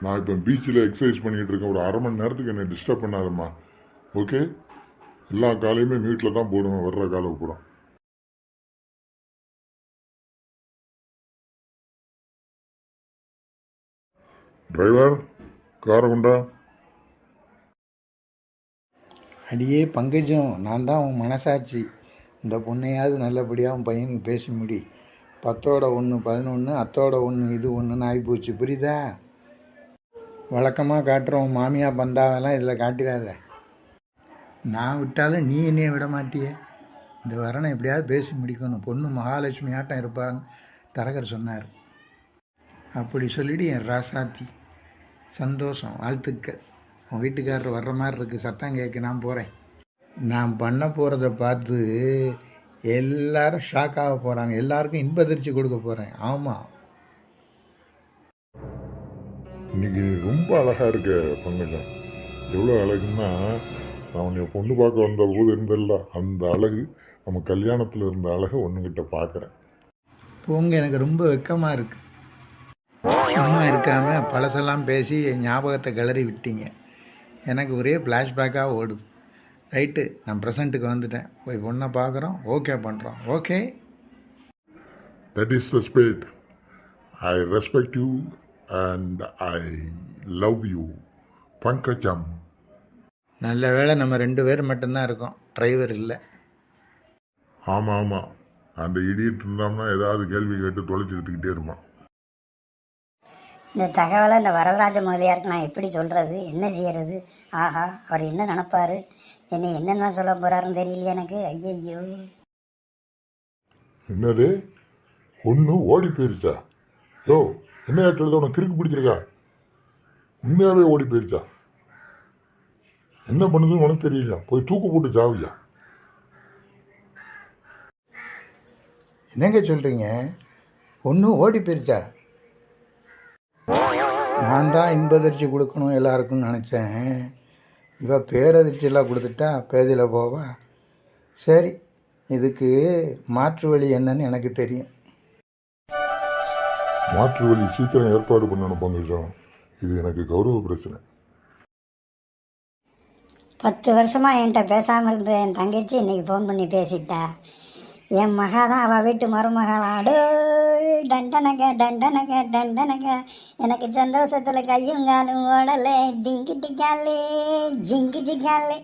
நான் இப்போ பீச்சில் எக்ஸசைஸ் பண்ணிகிட்டு இருக்கேன். ஒரு அரை மணி நேரத்துக்கு என்னை டிஸ்டர்ப் பண்ணாதம்மா. ஓகே, எல்லா காலையுமே மியூட்டில் தான் போடுவேன், வர்ற காலை பூரா. டிரைவர், காரை கொண்டா. அடியே பங்கஜம், நான் தான் உன் மனசாட்சி. இந்த பொண்ணையாவது நல்லபடியாக உன் பையனுக்கு பேசி முடி. 10ஓட 1 11, அத்தோட 1 இது 1ன்னு ஆகிப்போச்சு, புரியுதா? வழக்கமாக காட்டுற உன் மாமியா பந்தாவெல்லாம் இதில் காட்டிடாத. நான் விட்டாலும் நீ என்னைய விட மாட்டியே. இந்த வரனை எப்படியாவது பேசி முடிக்கணும். பொண்ணு மகாலட்சுமி ஆட்டம் இருப்பான்னு தரகர் சொன்னார். அப்படி சொல்லிவிடு என் ராசாத்தி. சந்தோஷம், வாழ்த்துக்கள். உன் வீட்டுக்காரர் வர்ற மாதிரி இருக்குது, சத்தம் கேட்க நான் போகிறேன். நான் பண்ண போகிறத பார்த்து எல்லாரும் ஷாக் ஆக போகிறாங்க. எல்லாருக்கும் இன்பதிர்ச்சி கொடுக்க போகிறேன். ஆமாம், இன்னைக்கு ரொம்ப அழகாக இருக்க பங்கஜம். எவ்வளோ அழகுன்னா, நான் உன்னை பொண்ணு பார்க்க வந்த போது இருந்தல்ல அந்த அழகு, நம்ம கல்யாணத்தில் இருந்த அழகை ஒன்றுகிட்ட பார்க்குறேன். போங்க, எனக்கு ரொம்ப வெக்கமாக இருக்குது. சும்மா இருக்காமல் பழசெல்லாம் பேசி என் ஞாபகத்தை கிளறி விட்டீங்க. எனக்கு ஒரே ஃப்ளாஷ்பேக்காக ஓடுது. ரைட்டு, நான் ப்ரெசண்ட்டுக்கு வந்துட்டேன். போய் பொண்ணை பார்க்குறோம், ஓகே பண்ணுறோம். Okay, that is respect. I respect you and I love you Pankajam. நல்ல வேளை நம்ம 2 பேர் மட்டும்தான் இருக்கோம், டிரைவர் இல்லை. ஆமாம் ஆமாம், அந்த இடியிட்டு இருந்தோம்னா ஏதாவது கேள்வி கேட்டு தொலைச்சி எடுத்துக்கிட்டே இருப்பான். இந்த தகவலை இந்த வரதராஜ முதலியாருக்கு நான் எப்படி சொல்கிறது, என்ன செய்கிறது? ஆஹா, அவர் என்ன நினப்பார், என்னை என்னென்ன சொல்ல போகிறாருன்னு தெரியலையே எனக்கு. ஐயையோ, என்னது ஒன்று ஓடி போயிருச்சா? யோ, என்ன ஏற்றது உனக்கு கிறுக்கு பிடிச்சிருக்கா? உண்மையாகவே ஓடி போயிருச்சா? என்ன பண்ணுதுன்னு உனக்கு தெரியலையா? போய் தூக்கு போட்டு ஜாவியா? என்னங்க சொல்கிறீங்க? ஒன்றும் ஓடி போயிருச்சா? நான் தான் இன்பதிர்ச்சி கொடுக்கணும் எல்லாருக்கும்னு நினச்சேன். இவ பேரதிர்ச்சியெல்லாம் கொடுத்துட்டா பேதியில் போவா. சரி, இதுக்கு மாற்று வழி என்னன்னு எனக்கு தெரியும். மாற்று வழி சீக்கிரம் ஏற்பாடு பண்ணணும் பங்கஜம். இது எனக்கு கௌரவ பிரச்சனை. 10 வருஷமாக என்கிட்ட பேசாமல் இருந்த என் தங்கச்சி இன்றைக்கி ஃபோன் பண்ணி பேசிட்டா. என் மகா தான் அவள் வீட்டு மருமகளாடு. டண்டனக டண்டனக டண்டனக, எனக்கு சந்தோஷத்தில் கையும் காலும் ஓடலை. டிங்கி டிக்காலே ஜிங்கு ஜிக்காலே.